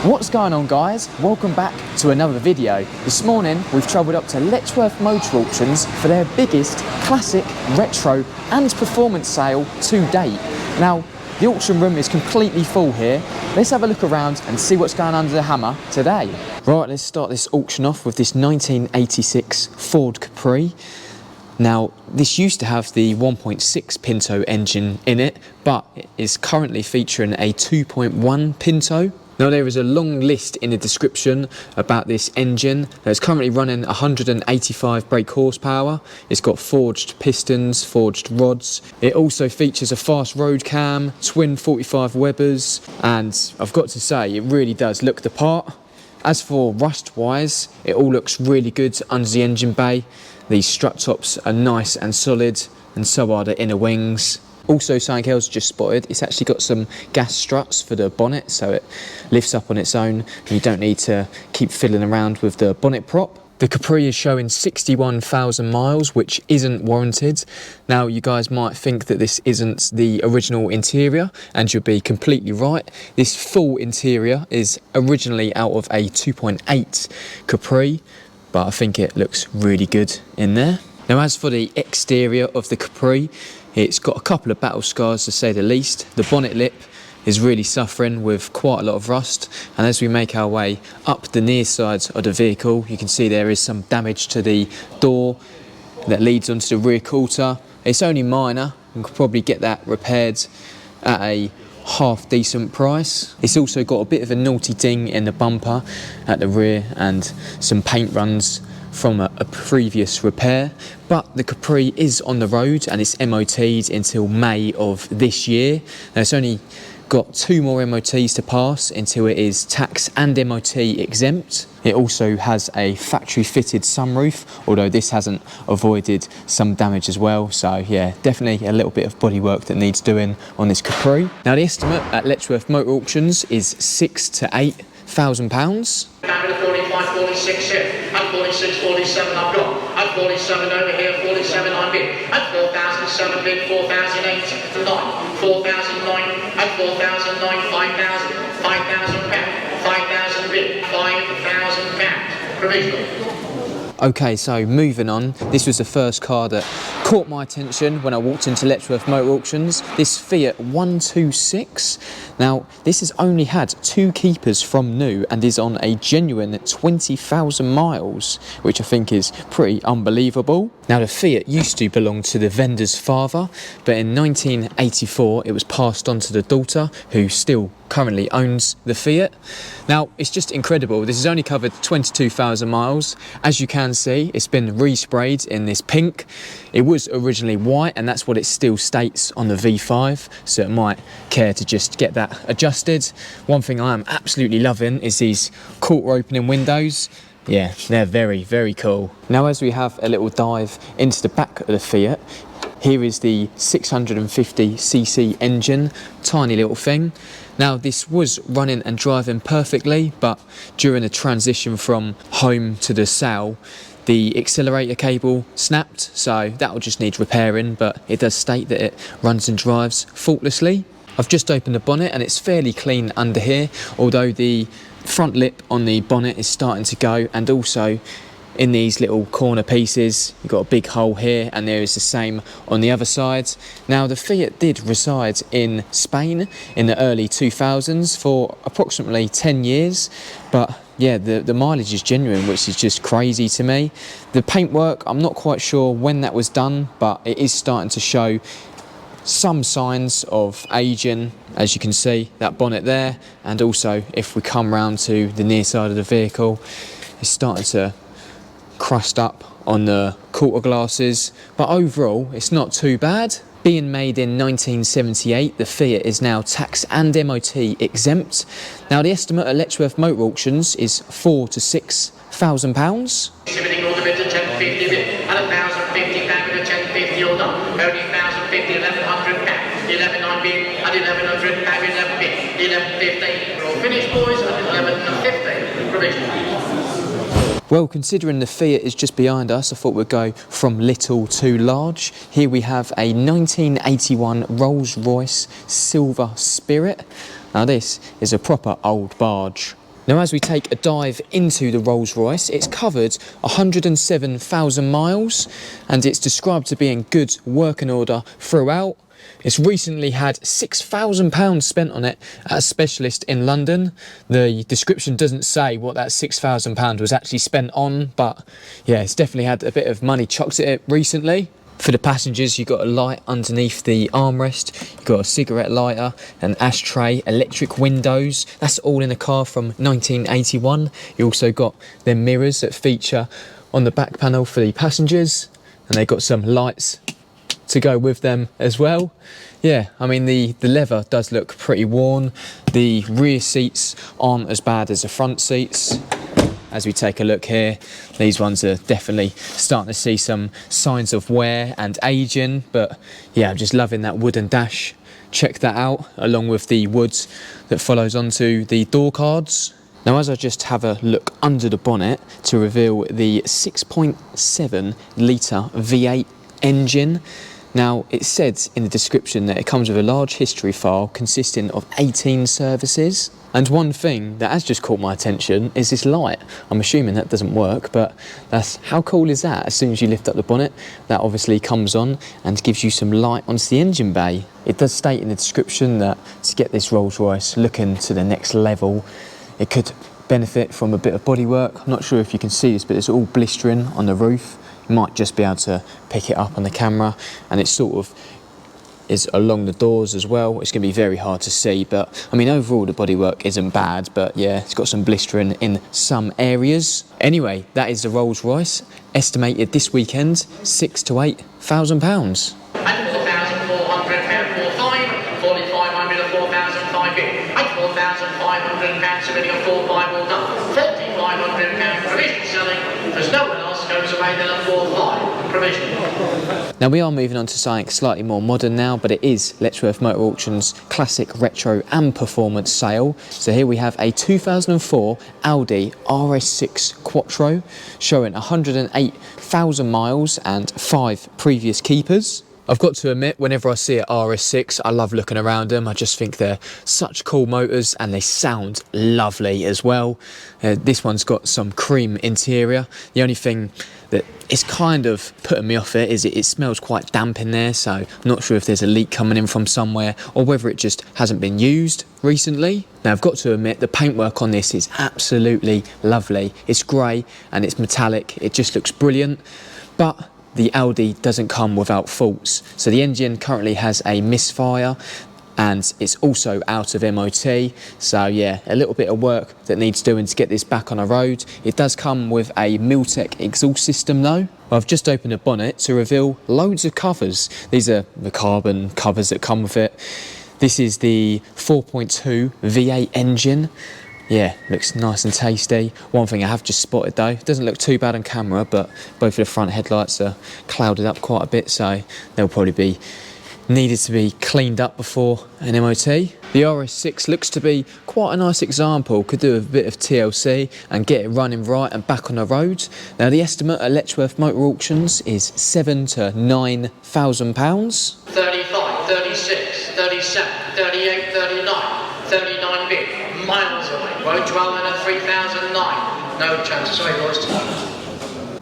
What's going on, guys? Welcome back to another video. This morning we've travelled up to Letchworth Motor Auctions for their biggest classic, retro and performance sale to date. Now the auction room is completely full here. Let's have a look around and see what's going under the hammer today. Right, let's start this auction off with this 1986 Ford Capri. Now, this used to have the 1.6 Pinto engine in it, but it is currently featuring a 2.1 Pinto. Now, there is a long list in the description about this engine. It's currently running 185 brake horsepower. It's got forged pistons, forged rods. It also features a fast road cam, twin 45 Webers, and I've got to say, it really does look the part. As for rust wise, it all looks really good under the engine bay. These strut tops are nice and solid, and so are the inner wings. Also, something else just spotted, it's actually got some gas struts for the bonnet, so it lifts up on its own and you don't need to keep fiddling around with the bonnet prop. The Capri is showing 61,000 miles, which isn't warranted. Now, you guys might think that this isn't the original interior, and you'll be completely right. This full interior is originally out of a 2.8 Capri, but I think it looks really good in there. Now, as for the exterior of the Capri, it's got a couple of battle scars to say the least. The bonnet lip is really suffering with quite a lot of rust, and as we make our way up the near side of the vehicle, you can see there is some damage to the door that leads onto the rear quarter. It's only minor, and could probably get that repaired at a half decent price. It's also got a bit of a naughty ding in the bumper at the rear and some paint runs from a previous repair, but the Capri is on the road and it's MOT'd until May of this year. Now, it's only got 2 more MOTs to pass until it is tax and MOT exempt. It also has a factory fitted sunroof, although this hasn't avoided some damage as well. So yeah, definitely a little bit of bodywork that needs doing on this Capri. Now, the estimate at Letchworth Motor Auctions is £6,000 to £8,000. 46 here, at 46, 47 I've got, at 47 over here, 47 I'm bid, at 4,007 bid, 4,008, 9, 4,009, at 4,009, 5,000, 5,000 pound, 5,000 bid, 5,000 pound, provisional. Okay, so moving on, this was the first car that caught my attention when I walked into Letchworth Motor Auctions, this Fiat 126. Now, this has only had 2 keepers from new and is on a genuine 20,000 miles, which I think is pretty unbelievable. Now, the Fiat used to belong to the vendor's father, but in 1984 it was passed on to the daughter, who still currently owns the Fiat. Now, it's just incredible. This has only covered 22,000 miles. As you can see, it's been resprayed in this pink. It was originally white, and that's what it still states on the V5, so it might care to just get that adjusted. One thing I am absolutely loving is these quarter opening windows. Yeah, they're very, very cool. Now, as we have a little dive into the back of the Fiat, here is the 650cc engine, tiny little thing. Now, this was running and driving perfectly, but during the transition from home to the sale, the accelerator cable snapped, so that will just need repairing, but it does state that it runs and drives faultlessly. I've just opened the bonnet and it's fairly clean under here, although the front lip on the bonnet is starting to go, and also in these little corner pieces you've got a big hole here, and there is the same on the other side. Now, the Fiat did reside in Spain in the early 2000s for approximately 10 years, but yeah, the mileage is genuine, which is just crazy to me. The paintwork, I'm not quite sure when that was done, but it is starting to show some signs of aging, as you can see, that bonnet there, and also if we come round to the near side of the vehicle, it's starting to crust up on the quarter glasses, but overall it's not too bad. Being made in 1978, the Fiat is now tax and MOT exempt. Now, the estimate at Letchworth Motor Auctions is £4,000 to £6,000. Everything all the bit to 1050 bit, and 1,050 pound with a 1050 or not, only 1,050, 1,100 pound, 11 bid, and 1,100 pound, 11 bid, 1150. We're all finished, boys, and 1150 provisional. Well, considering the Fiat is just behind us, I thought we'd go from little to large. Here we have a 1981 Rolls-Royce Silver Spirit. Now, this is a proper old barge. Now, as we take a dive into the Rolls-Royce, it's covered 107,000 miles and it's described to be in good working order throughout. It's recently had £6,000 spent on it at a specialist in London. The description doesn't say what that £6,000 was actually spent on, but yeah, it's definitely had a bit of money chucked at it recently. For the passengers, you've got a light underneath the armrest, you've got a cigarette lighter, an ashtray, electric windows. That's all in a car from 1981. You also got their mirrors that feature on the back panel for the passengers, and they've got some lights to go with them as well. Yeah, I mean, the leather does look pretty worn. The rear seats aren't as bad as the front seats. As we take a look here, these ones are definitely starting to see some signs of wear and aging, but yeah, I'm just loving that wooden dash. Check that out, along with the wood that follows onto the door cards. Now, as I just have a look under the bonnet to reveal the 6.7 litre V8 engine. Now, it said in the description that it comes with a large history file consisting of 18 services. And one thing that has just caught my attention is this light. I'm assuming that doesn't work, but how cool is that? As soon as you lift up the bonnet, that obviously comes on and gives you some light onto the engine bay. It does state in the description that to get this Rolls-Royce looking to the next level, it could benefit from a bit of bodywork. I'm not sure if you can see this, but it's all blistering on the roof. You might just be able to pick it up on the camera, and it sort of is along the doors as well. It's going to be very hard to see, but I mean, overall the bodywork isn't bad, but yeah, it's got some blistering in some areas. Anyway, that is the Rolls-Royce, estimated this weekend £6,000 to £8,000. And £4,400, £4,500 to £4,500, and £4,500 to bidding of £4,500 all done. £4,500 provision selling, because no one else goes away than a £4,500 provision. Now, we are moving on to something slightly more modern now, but it is Letchworth Motor Auctions classic retro and performance sale. So here we have a 2004 Audi RS6 Quattro showing 108,000 miles and 5 previous keepers. I've got to admit, whenever I see an RS6, I love looking around them. I just think they're such cool motors and they sound lovely as well. This one's got some cream interior. The only thing that is kind of putting me off it is it smells quite damp in there, so I'm not sure if there's a leak coming in from somewhere or whether it just hasn't been used recently. Now, I've got to admit, the paintwork on this is absolutely lovely. It's grey and it's metallic. It just looks brilliant, but the Audi doesn't come without faults. So the engine currently has a misfire and it's also out of MOT. So yeah, a little bit of work that needs doing to get this back on the road. It does come with a Miltech exhaust system though. I've just opened the bonnet to reveal loads of covers. These are the carbon covers that come with it. This is the 4.2 V8 engine. Yeah, looks nice and tasty. One thing I have just spotted though, it doesn't look too bad on camera, but both of the front headlights are clouded up quite a bit, so they'll probably be needed to be cleaned up before an MOT. The RS6 looks to be quite a nice example, could do a bit of TLC and get it running right and back on the road. Now, the estimate at Letchworth Motor Auctions is £7,000 to £9,000. 35, 36, 37, 38, 39, 39 bid, miles away. Road 12 and a 3009. No chance. Sorry, boys.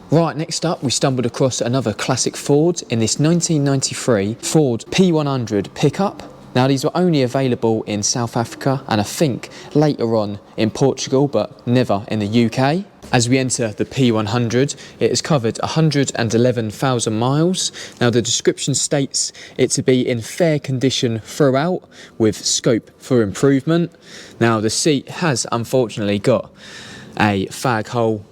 Right, next up, we stumbled across another classic Ford in this 1993 Ford P100 pickup. Now, these were only available in South Africa and I think later on in Portugal, but never in the UK. As we enter the P100, it has covered 111,000 miles. Now, the description states it to be in fair condition throughout with scope for improvement. Now, the seat has unfortunately got a fag hole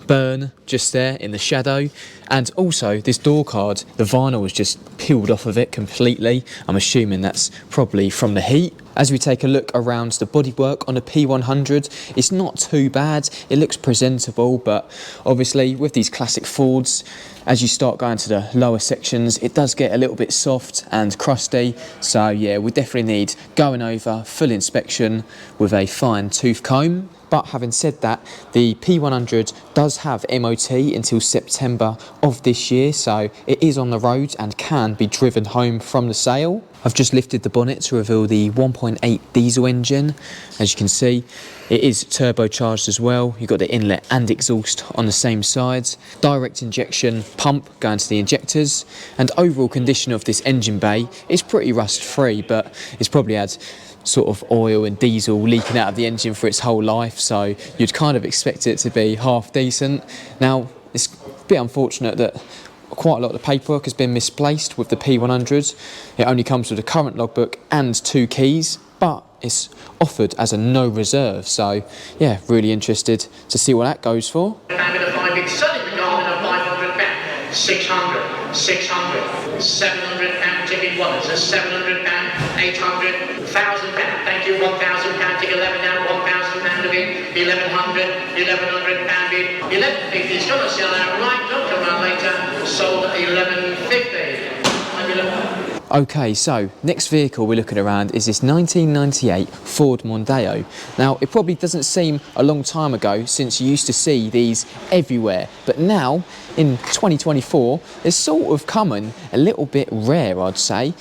burn just there in the shadow, and also this door card, the vinyl was just peeled off of it completely. I'm assuming that's probably from the heat. As we take a look around the bodywork on a P100, it's not too bad. It looks presentable, but obviously with these classic Fords, as you start going to the lower sections, it does get a little bit soft and crusty. So yeah, we definitely need going over full inspection with a fine tooth comb. But having said that, the P100 does have MOT until September of this year, so it is on the road and can be driven home from the sale. I've just lifted the bonnet to reveal the 1.8 diesel engine. As you can see, it is turbocharged as well. You've got the inlet and exhaust on the same sides. Direct injection pump going to the injectors. And overall condition of this engine bay is pretty rust free, but it's probably had sort of oil and diesel leaking out of the engine for its whole life, so you'd kind of expect it to be half decent. Now, it's a bit unfortunate that quite a lot of the paperwork has been misplaced with the P100. It only comes with a current logbook and 2 keys, but it's offered as a no reserve, so yeah, really interested to see what that goes for. £600, £700 ticket one, it's a £700, £800, £1,000, thank you, £1,000 ticket 11 down, £1,000 of it, £1,100 bid, £1,150, it's going to sell out right, don't come around later, sold at £1,150. Okay, so next vehicle we're looking around is this 1998 Ford Mondeo. Now, it probably doesn't seem a long time ago since you used to see these everywhere, but now in 2024 it's sort of coming a little bit rare, I'd say.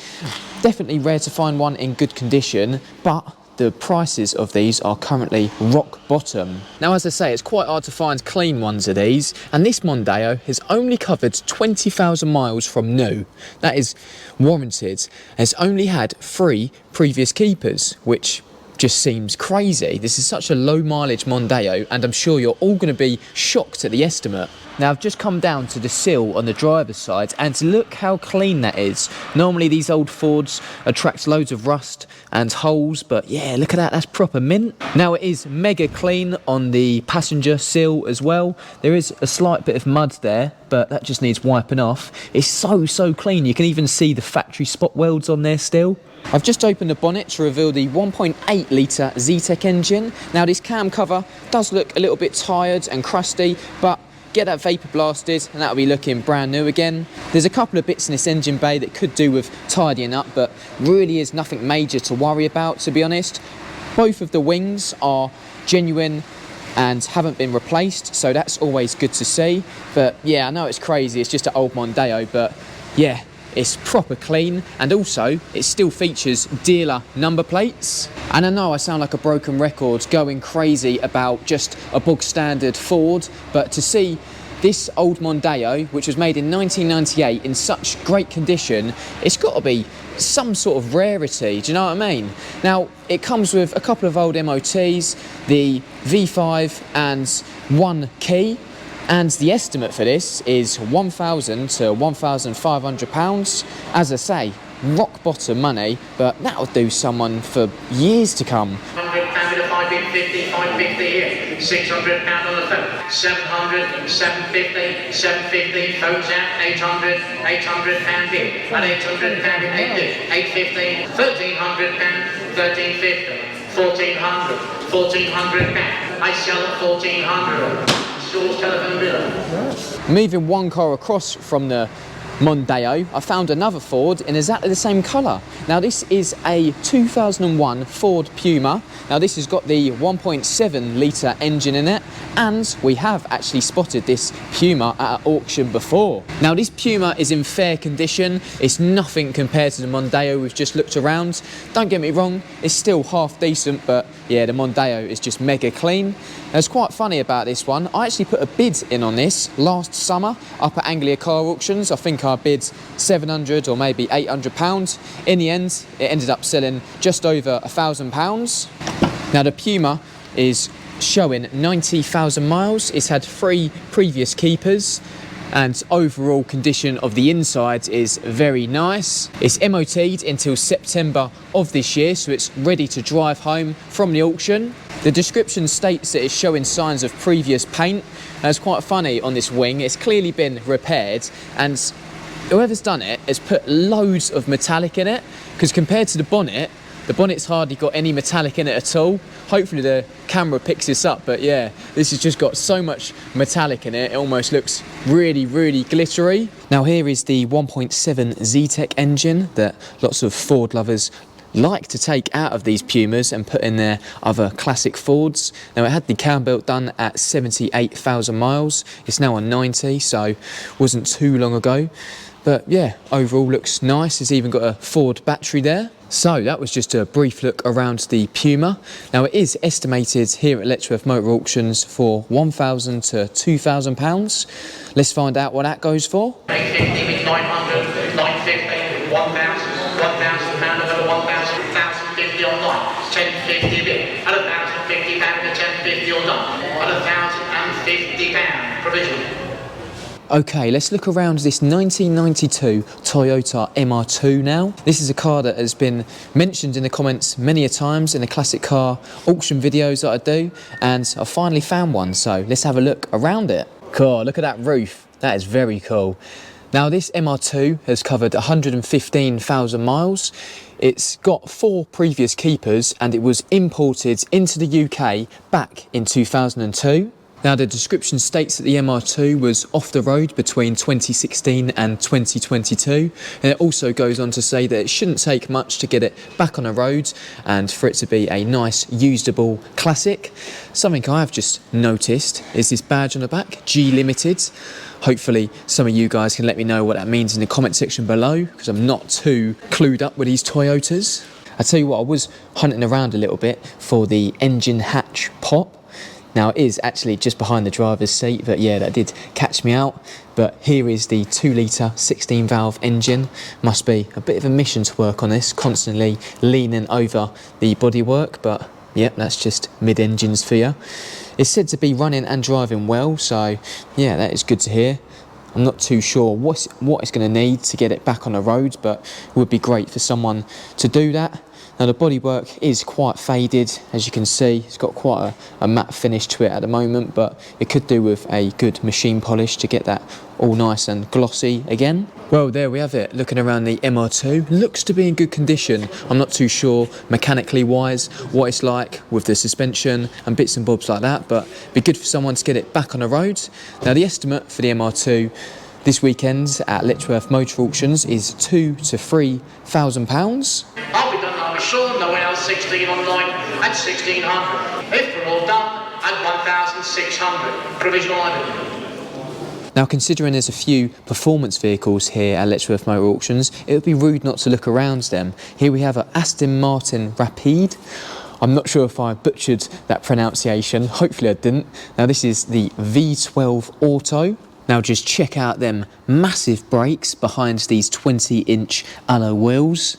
Definitely rare to find one in good condition, but the prices of these are currently rock bottom. Now, as I say, it's quite hard to find clean ones of these, and this Mondeo has only covered 20,000 miles from new. That is warranted. It's only had 3 previous keepers, which just seems crazy. This is such a low mileage Mondeo, and I'm sure you're all going to be shocked at the estimate. Now, I've just come down to the sill on the driver's side, and look how clean that is. Normally these old Fords attract loads of rust and holes, but yeah, look at that, that's proper mint. Now, it is mega clean on the passenger sill as well. There is a slight bit of mud there, but that just needs wiping off. It's so clean, you can even see the factory spot welds on there still. I've just opened the bonnet to reveal the 1.8 litre Zetec engine. Now, this cam cover does look a little bit tired and crusty, but get that vapour blasted and that'll be looking brand new again. There's a couple of bits in this engine bay that could do with tidying up, but really is nothing major to worry about, to be honest. Both of the wings are genuine and haven't been replaced, so that's always good to see. But yeah, I know it's crazy, it's just an old Mondeo, but yeah, it's proper clean, and also it still features dealer number plates. And I know I sound like a broken record going crazy about just a bog standard Ford, but to see this old Mondeo, which was made in 1998 in such great condition, it's got to be some sort of rarity, do you know what I mean? Now, it comes with a couple of old MOTs, the V5 and 1 key, and the estimate for this is £1,000 to £1,500. As I say, rock bottom money, but that'll do someone for years to come. £100 with a 550, 550 here, £600 on the phone, 700, 750, 750, phones out, 800, £800 here, and £800 in 850, £1,300, £1,350, £1,400, £1,400, I sell at £1,400. Moving one car across from the Mondeo, I found another Ford in exactly the same colour. Now, this is a 2001 Ford Puma. Now, this has got the 1.7 litre engine in it, and we have actually spotted this Puma at an auction before. Now, this Puma is in fair condition. It's nothing compared to the Mondeo we've just looked around. Don't get me wrong, it's still half decent, but yeah, the Mondeo is just mega clean. Now, it's quite funny about this one. I actually put a bid in on this last summer up at Anglia Car Auctions. I think I bid £700 or maybe £800. In the end, it ended up selling just over £1,000. Now, the Puma is showing 90,000 miles. It's had 3 previous keepers, and overall condition of the inside is very nice. It's MOT'd until September of this year, so it's ready to drive home from the auction. The description states that it's showing signs of previous paint, and it's quite funny on this wing. It's clearly been repaired, and whoever's done it has put loads of metallic in it, because compared to the bonnet's hardly got any metallic in it at all. Hopefully the camera picks this up, but yeah, this has just got so much metallic in it, it almost looks really glittery. Now, here is the 1.7 Zetec engine that lots of Ford lovers like to take out of these Pumas and put in their other classic Fords. Now, it had the cam belt done at 78,000 miles. It's now on 90, so wasn't too long ago. But yeah, overall looks nice. It's even got a Ford battery there. So that was just a brief look around the Puma. Now, it is estimated here at Letchworth Motor Auctions for £1,000 to £2,000. Let's find out what that goes for. 850 with 900, 950, 1,000, £1,000 over 1,000, 1,050 online, 1050 bid, and £1,050 to 1050 online, and £1,050 provisional. Okay, let's look around this 1992 Toyota MR2 now. This is a car that has been mentioned in the comments many a times in the classic car auction videos that I do, and I finally found one, so let's have a look around it. Cool, look at that roof. That is very cool. Now, this MR2 has covered 115,000 miles. It's got 4 previous keepers and it was imported into the UK back in 2002. Now, the description states that the MR2 was off the road between 2016 and 2022, and it also goes on to say that it shouldn't take much to get it back on the road and for it to be a nice, usable classic. Something I've just noticed is this badge on the back, G Limited. Hopefully some of you guys can let me know what that means in the comment section below, because I'm not too clued up with these Toyotas. I tell you what, I was hunting around a little bit for the engine hatch pop. Now, it is actually just behind the driver's seat, but yeah, that did catch me out. But here is the 2-litre 16-valve engine. Must be a bit of a mission to work on this, constantly leaning over the bodywork, but yep, that's just mid-engines for you. It's said to be running and driving well, so yeah, that is good to hear. I'm not too sure what it's going to need to get it back on the road, but it would be great for someone to do that. Now, the bodywork is quite faded, as you can see. It's got quite a matte finish to it at the moment, but it could do with a good machine polish to get that all nice and glossy again. Well, there we have it. Looking around the MR2, looks to be in good condition. I'm not too sure mechanically wise what it's like with the suspension and bits and bobs like that, but it'd be good for someone to get it back on the road. Now, the estimate for the MR2 this weekend at Letchworth Motor Auctions is £2,000 to £3,000. I'll be done now with Sean, the WL16 online at 1,600. If we're all done, at 1,600. Provisional item. Now, considering there's a few performance vehicles here at Letchworth Motor Auctions, it would be rude not to look around them. Here we have an Aston Martin Rapide. I'm not sure if I butchered that pronunciation. Hopefully I didn't. Now, this is the V12 Auto. Now, just check out them massive brakes behind these 20-inch alloy wheels.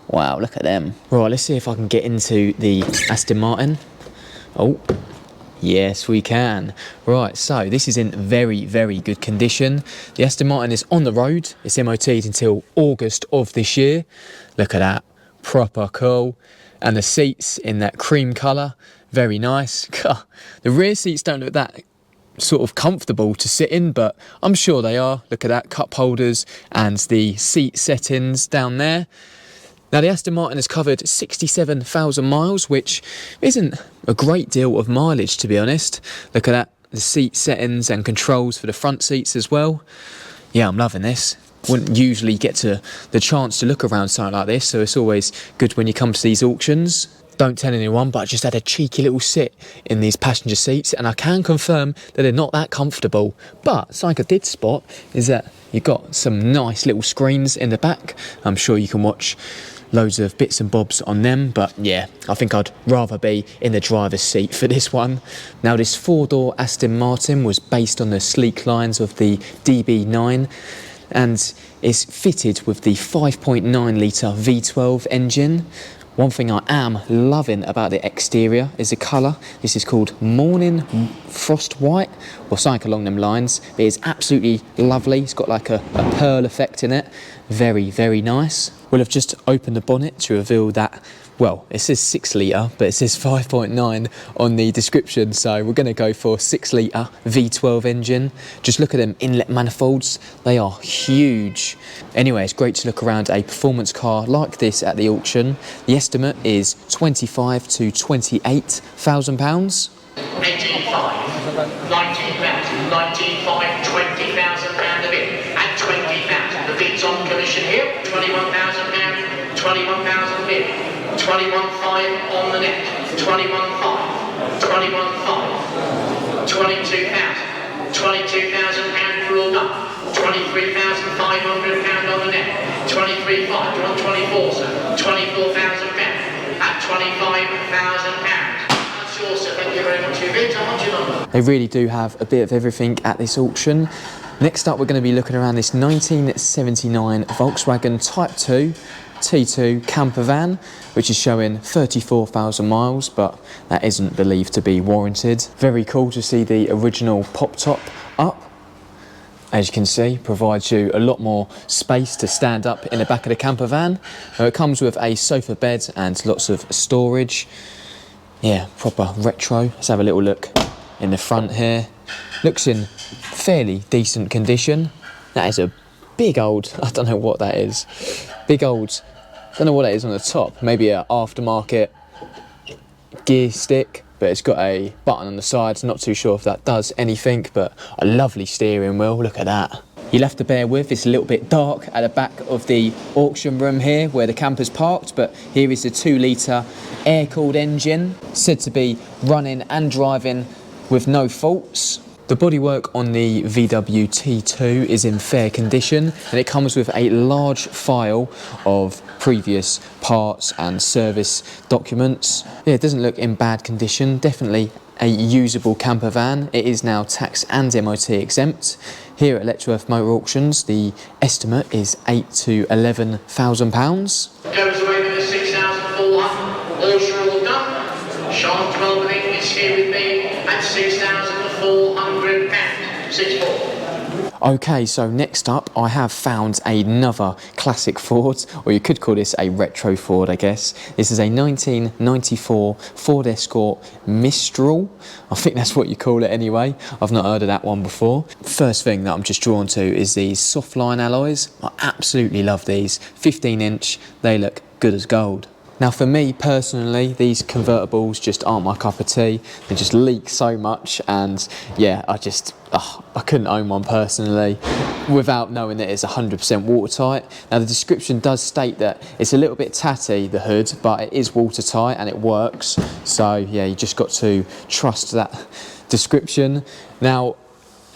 Wow, look at them. Right, let's see if I can get into the Aston Martin. Oh, yes, we can. Right, so this is in very, very good condition. The Aston Martin is on the road. It's MOT'd until August of this year. Look at that, proper cool. And the seats in that cream colour, very nice. The rear seats don't look that sort of comfortable to sit in, but I'm sure they are. Look at that, cup holders and the seat settings down there. Now, the Aston Martin has covered 67,000 miles, which isn't a great deal of mileage, to be honest. Look at that, the seat settings and controls for the front seats as well. Yeah, I'm loving this. Wouldn't usually get to the chance to look around something like this, so it's always good when you come to these auctions. Don't tell anyone, but I just had a cheeky little sit in these passenger seats, and I can confirm that they're not that comfortable. But something I did spot is that you've got some nice little screens in the back. I'm sure you can watch loads of bits and bobs on them, but yeah, I think I'd rather be in the driver's seat for this one. Now, this 4-door Aston Martin was based on the sleek lines of the DB9 and is fitted with the 5.9 litre V12 engine. One thing I am loving about the exterior is the colour. This is called Morning Frost White, or something along them lines. But it's absolutely lovely. It's got like a pearl effect in it. Very, very nice. We'll have just opened the bonnet to reveal that, well, it says 6 litre, but it says 5.9 on the description. So we're going to go for 6 litre V12 engine. Just look at them inlet manifolds. They are huge. Anyway, it's great to look around a performance car like this at the auction. The estimate is £25,000 to £28,000. 18,500, 19,000, 19,500, 20,000 pound a bit, and 20,000. The bid's on commission here. 21,000 pound, 21,000 bid. 21,500 on the net. 21,500. 21,500. 22,000. 22,000 pound for all done. 23,500 pound on the net. 23,500. You're on 24, sir. 24,000 pound at 25,000 pounds. That's yours, sir. Thank you very much. You've been on your number. They really do have a bit of everything at this auction. Next up, we're going to be looking around this 1979 Volkswagen Type 2 T2 camper van, which is showing 34,000 miles, but that isn't believed to be warranted. Very cool to see the original pop top up. As you can see, provides you a lot more space to stand up in the back of the camper van. It comes with a sofa bed and lots of storage. Yeah, proper retro. Let's have a little look in the front here. Looks in fairly decent condition. That is a big old, I don't know what that is. Big old, I don't know what that is on the top. Maybe an aftermarket gear stick, but it's got a button on the side. Not too sure if that does anything, but a lovely steering wheel. Look at that. You'll have to bear with, it's a little bit dark at the back of the auction room here where the camper's parked, but here is the 2-litre air-cooled engine, said to be running and driving with no faults. The bodywork on the VW T2 is in fair condition, and it comes with a large file of previous parts and service documents. Yeah, it doesn't look in bad condition, definitely a usable camper van. It is now tax and MOT exempt. Here at Letchworth Motor Auctions, the estimate is £8,000 to £11,000. Goes away with the 6,400. All sure all done. Sean 12 is here with me at £6,400. 6,400. Okay, so next up I have found another classic Ford, or you could call this a retro Ford, I guess. This is a 1994 Ford Escort Mistral. I think that's what you call it anyway. I've not heard of that one before. First thing that I'm just drawn to is these softline alloys. I absolutely love these. 15-inch, they look good as gold. Now for me personally, these convertibles just aren't my cup of tea. They just leak so much, and yeah, I couldn't own one personally without knowing that it's 100% watertight. Now the description does state that it's a little bit tatty, the hood, but it is watertight and it works. So yeah, you just got to trust that description. Now,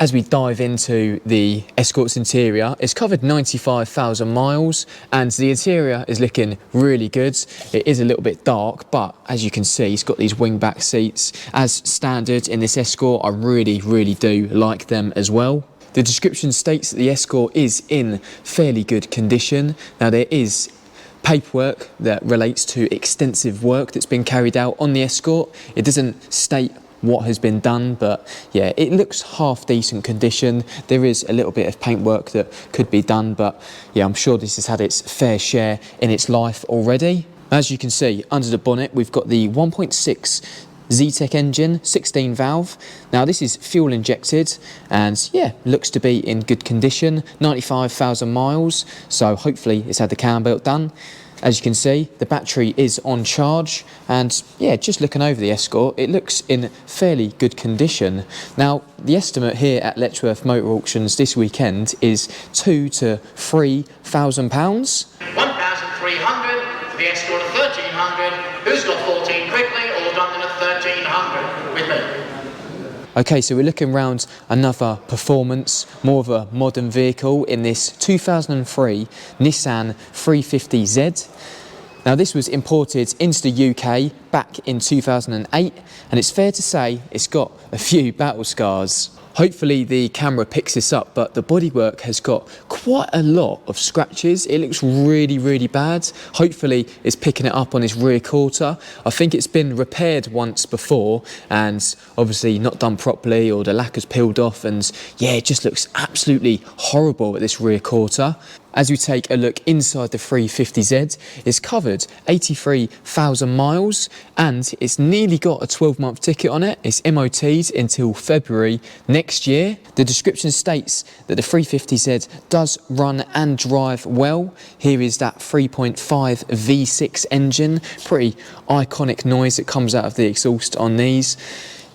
as we dive into the Escort's interior, it's covered 95,000 miles and the interior is looking really good. It is a little bit dark, but as you can see, it's got these wingback seats. As standard in this Escort, I really do like them as well. The description states that the Escort is in fairly good condition. Now there is paperwork that relates to extensive work that's been carried out on the Escort. It doesn't state what has been done, but yeah, it looks half decent condition. There is a little bit of paintwork that could be done, but yeah, I'm sure this has had its fair share in its life already. As you can see, under the bonnet, we've got the 1.6 Z-Tech engine, 16 valve. Now this is fuel injected and yeah, looks to be in good condition, 95,000 miles, so hopefully it's had the cam belt done. As you can see, the battery is on charge, and yeah, just looking over the Escort, it looks in fairly good condition. Now, the estimate here at Letchworth Motor Auctions this weekend is £2,000 to £3,000. 1,300 for the Escort of 1,300. Who's got 14 quickly? All done in a 1,300 with me. Okay, so we're looking around another performance, more of a modern vehicle in this 2003 Nissan 350Z. Now this was imported into the UK back in 2008, and it's fair to say it's got a few battle scars. Hopefully the camera picks this up, but the bodywork has got quite a lot of scratches. It looks really bad. Hopefully it's picking it up on its rear quarter. I think it's been repaired once before and obviously not done properly, or the lacquer's peeled off, and yeah, it just looks absolutely horrible at this rear quarter. As we take a look inside the 350Z, it's covered 83,000 miles and it's nearly got a 12-month ticket on it. It's MOT'd until February next year. The description states that the 350Z does run and drive well. Here is that 3.5 V6 engine, pretty iconic noise that comes out of the exhaust on these.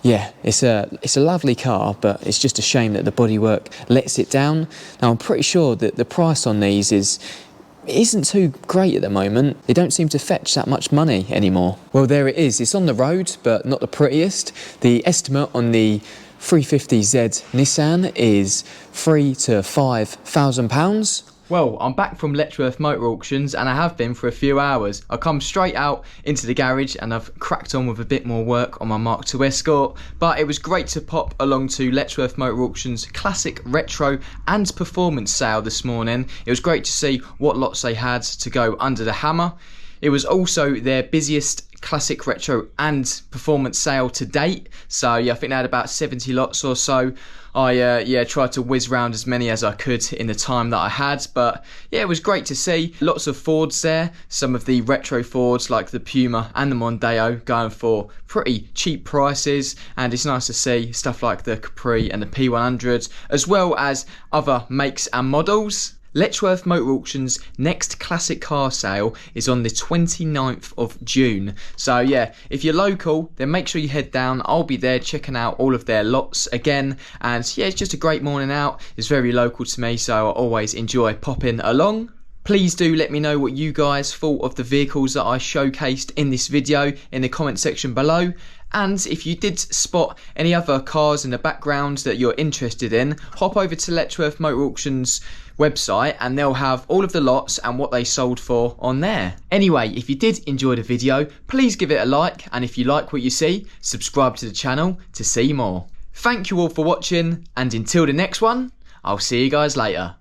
Yeah, it's a lovely car, but it's just a shame that the bodywork lets it down. Now, I'm pretty sure that the price on these is isn't too great at the moment. They don't seem to fetch that much money anymore. Well, there it is. It's on the road, but not the prettiest. The estimate on the 350Z Nissan is £3,000 to £5,000. Well, I'm back from Letchworth Motor Auctions and I have been for a few hours. I come straight out into the garage and I've cracked on with a bit more work on my Mark II Escort, but it was great to pop along to Letchworth Motor Auctions classic, retro and performance sale this morning. It was great to see what lots they had to go under the hammer. It was also their busiest classic, retro and performance sale to date, so yeah, I think they had about 70 lots or so. I tried to whiz round as many as I could in the time that I had, but yeah, it was great to see lots of Fords there. Some of the retro Fords like the Puma and the Mondo going for pretty cheap prices, and it's nice to see stuff like the Capri and the P100 as well as other makes and models. Letchworth Motor Auctions' next classic car sale is on the 29th of June. So yeah, if you're local, then make sure you head down. I'll be there checking out all of their lots again. And yeah, it's just a great morning out. It's very local to me, so I always enjoy popping along. Please do let me know what you guys thought of the vehicles that I showcased in this video in the comment section below. And if you did spot any other cars in the background that you're interested in, hop over to Letchworth Motor Auctions website and they'll have all of the lots and what they sold for on there. Anyway, if you did enjoy the video, please give it a like, and if you like what you see, subscribe to the channel to see more. Thank you all for watching, and until the next one, I'll see you guys later.